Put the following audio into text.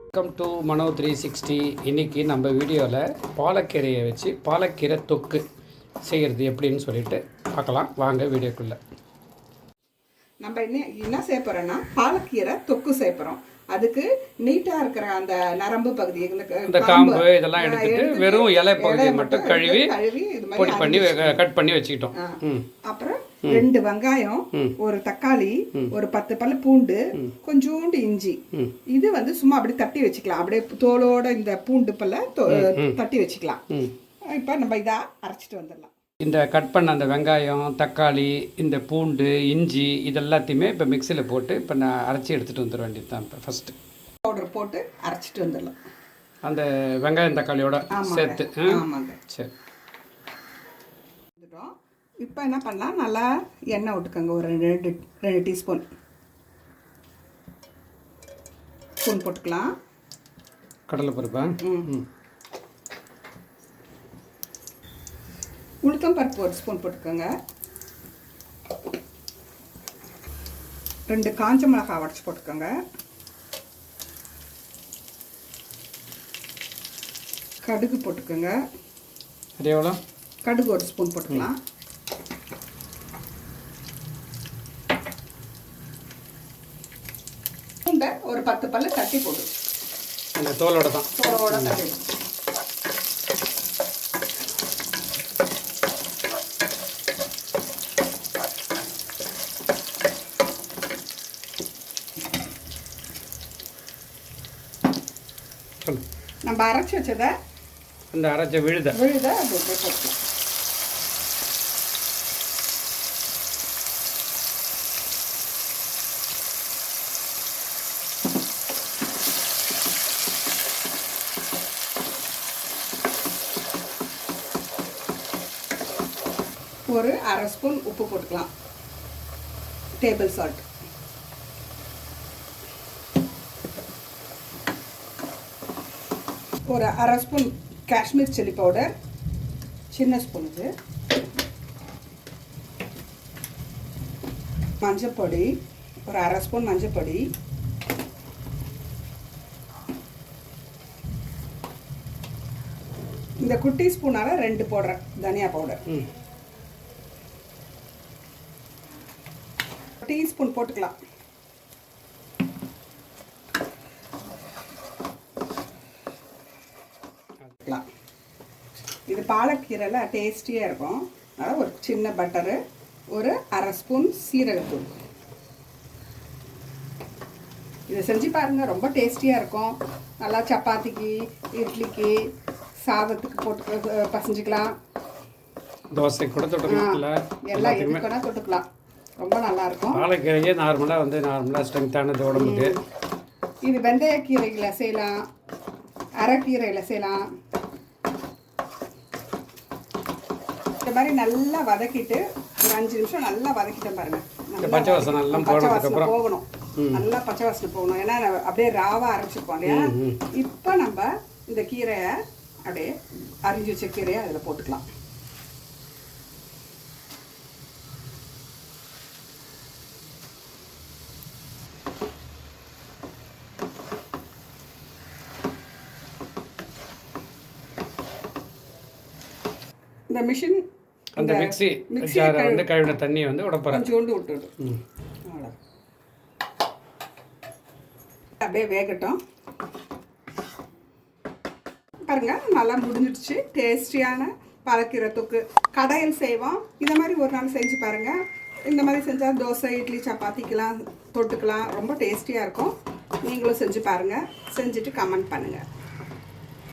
Welcome to மனோ 360. இன்றைக்கி நம்ம வீடியோவில் பாலக்கீரையை வச்சு பாலக்கீரை தொக்கு செய்கிறது எப்படின்னு சொல்லிட்டு பார்க்கலாம். வாங்க வீடியோக்குள்ளே. நம்ம என்ன செய்ய போகிறோன்னா பாலக்கீரை தொக்கு செய்ய போகிறோம். அதுக்கு நீட்டாக இருக்கிற அந்த நரம்பு பகுதி, இந்த காம்பு இதெல்லாம் எடுத்துட்டு வெறும் இலை பகுதியை மட்டும் கழுவி பொடி பண்ணி கட் பண்ணி வச்சுக்கிட்டோம். அப்புறம் 2 வெங்காயம், ஒரு தக்காளி, ஒரு 10 பல்லு பூண்டு, கொஞ்சோண்டு இஞ்சி. இது சும்மா அப்படியே தட்டி வச்சுக்கலாம். அப்படியே தோலோட இந்த பூண்டு பல்ல தட்டி வச்சுக்கலாம். இப்போ நம்ம இதை அரைச்சிட்டு வந்துடலாம். இந்த கட் பண்ண அந்த வெங்காயம், தக்காளி, இந்த பூண்டு, இஞ்சி இதெல்லாத்தையுமே இப்போ மிக்சியில் போட்டு இப்போ நான் அரைச்சி எடுத்துகிட்டு வந்துட வேண்டியது தான். இப்போ ஃபஸ்ட்டு பவுடர் போட்டு அரைச்சிட்டு வந்துடலாம். அந்த வெங்காயம் தக்காளியோட சேர்த்து. ஆமாங்க, சரி. இப்போ என்ன பண்ணலாம், நல்லா எண்ணெய் விட்டுக்கோங்க. ஒரு 2 டீஸ்பூன் போட்டுக்கலாம். கடலை பருப்பா? உளுத்தம் பருப்பு 1 ஸ்பூன் போட்டுக்கோங்க. 2 காஞ்ச மிளகாய் உடச்சி போட்டுக்கோங்க. கடுகு போட்டுக்கோங்க. அது எவ்வளோ? கடுகு 1 ஸ்பூன் போட்டுக்கலாம். ஒரு 10 பல்லு தட்டி போட்டு அந்த தோலோட தான் தட்டி. நம்ம அரைச்சி வச்சதை அந்த அரைச்ச விழுத அது போட்டுக்கலாம். ஒரு 1/2 ஸ்பூன் உப்பு போட்டுக்கலாம். Table salt. ஒரு 1/2 ஸ்பூன் காஷ்மீர் சில்லி பவுடர், சின்ன ஸ்பூன். இது மஞ்சள் பொடி, ஒரு 1/2 ஸ்பூன் மஞ்சள் பொடி. இந்த குட்டி ஸ்பூனால 2 போடுறேன் தனியா பவுடர். டீஸ்பூன் போட்டுக்கலாம். இது பாலக்கீரைல டேஸ்டியாக இருக்கும். அதனால் ஒரு சின்ன பட்டரு, ஒரு 1/2 ஸ்பூன் சீரகத்தூள். இதை செஞ்சு பாருங்கள், ரொம்ப டேஸ்டியாக இருக்கும். நல்லா சப்பாத்திக்கு, இட்லிக்கு, சாதத்துக்கு போட்டு பசஞ்சிக்கலாம். தோசை கூட தொட்டுக்கலாம். எல்லாம் எதுக்குன்னா தொட்டுக்கலாம். ரொம்ப நல்லாயிருக்கும். பாலக்கீரையே நார்மலாக ஸ்ட்ரென்த்தானது உடம்புக்கு. இது வெந்தயக்கீரையில் செய்யலாம், அரைக்கீரையில் செய்யலாம். இந்த மாதிரி நல்லா வதக்கிட்டு ஒரு 5 நிமிஷம் நல்லா வதக்கிட்டேன் பாருங்க. பச்சை வாசனை போகணும், நல்லா பச்சை வாசனை போகணும். ஏன்னா அப்படியே ராவாக அரைச்சிருப்போம் இல்லையா. இப்போ நம்ம இந்த கீரையை அப்படியே அரிஞ்சு வச்ச கீரையை அதில் போட்டுக்கலாம். இந்த மிஷின் அந்த மிக்ஸி ஜாரை கழுவின தண்ணியை உடப்பறேன். கொஞ்சோண்டு விட்டுடு. அவ்வளோ அப்படியே வேகட்டும். பாருங்க, நல்லா முடிஞ்சிடுச்சு. டேஸ்டியான பாலக்கீரை தொக்கு கடையில் செய்வோம். இந்த மாதிரி ஒரு நாள் செஞ்சு பாருங்க. இந்த மாதிரி செஞ்சால் தோசை, இட்லி, சப்பாத்திக்கெலாம் தொட்டுக்கலாம். ரொம்ப டேஸ்டியாக இருக்கும். நீங்களும் செஞ்சு பாருங்கள். செஞ்சுட்டு கமெண்ட் பண்ணுங்கள்.